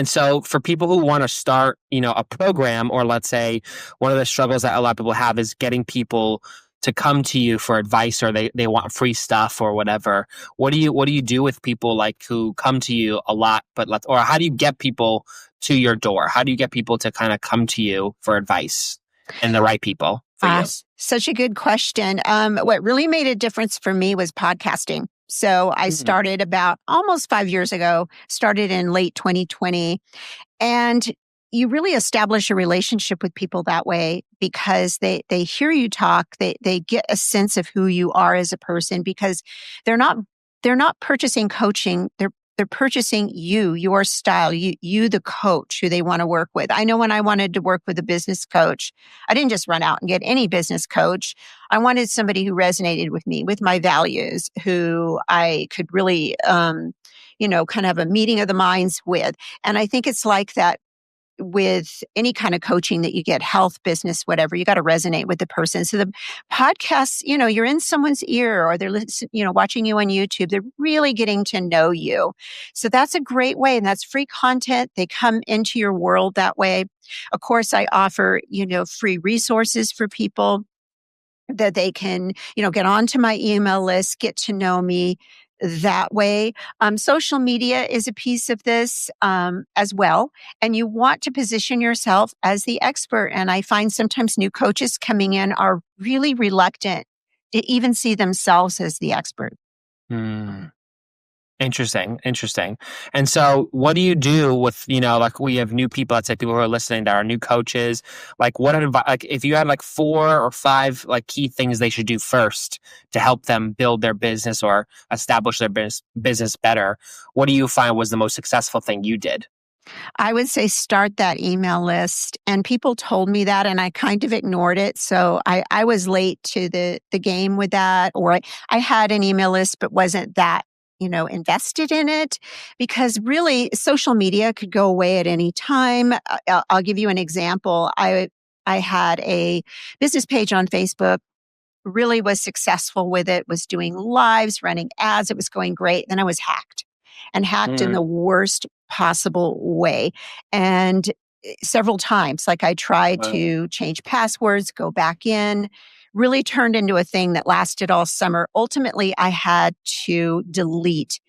And so for people who want to start, a program, or let's say one of the struggles that a lot of people have is getting people to come to you for advice, or they want free stuff or whatever. What do you do with people like who come to you a lot, or how do you get people to your door? How do you get people to kind of come to you for advice, and the right people for you? Such a good question. What really made a difference for me was podcasting. So I started about almost 5 years ago, started in late 2020. And you really establish a relationship with people that way because they hear you talk, they get a sense of who you are as a person, because they're not purchasing coaching, they're purchasing you, your style, you the coach who they want to work with. I know when I wanted to work with a business coach, I didn't just run out and get any business coach. I wanted somebody who resonated with me, with my values, who I could really kind of have a meeting of the minds with. And I think it's like that with any kind of coaching that you get, health, business, whatever, you got to resonate with the person. So the podcasts, you're in someone's ear, or they're watching you on YouTube. They're really getting to know you. So that's a great way. And that's free content. They come into your world that way. Of course, I offer, free resources for people that they can, get onto my email list, get to know me that way. Social media is a piece of this as well. And you want to position yourself as the expert. And I find sometimes new coaches coming in are really reluctant to even see themselves as the expert. Interesting. And so what do you do with, like we have new people, let's say people who are listening that are new coaches, like what advice, like if you had like 4 or 5 like key things they should do first to help them build their business or establish their business better, what do you find was the most successful thing you did? I would say start that email list. And people told me that, and I kind of ignored it. So I was late to the game with that, or I had an email list, but wasn't that invested in it, because really social media could go away at any time. I'll give you an example. I had a business page on Facebook, really was successful with it, was doing lives, running ads. It was going great. Then I was hacked in the worst possible way. And several times, like I tried to change passwords, go back in, really turned into a thing that lasted all summer. Ultimately, I had to delete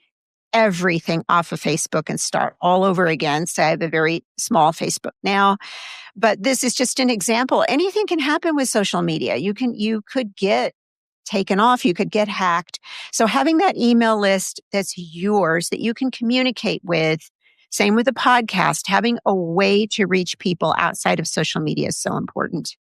everything off of Facebook and start all over again. So I have a very small Facebook now. But this is just an example. Anything can happen with social media. You could get taken off, you could get hacked. So having that email list that's yours, that you can communicate with, same with the podcast, having a way to reach people outside of social media is so important.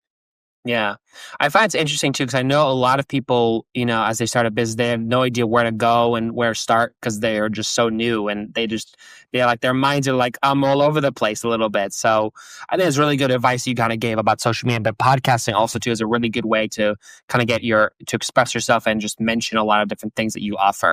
Yeah. I find it's interesting too, because I know a lot of people, as they start a business, they have no idea where to go and where to start because they are just so new, and they're like, their minds are like, I'm all over the place a little bit. So I think it's really good advice you kind of gave about social media, but podcasting also too is a really good way to kind of to express yourself and just mention a lot of different things that you offer.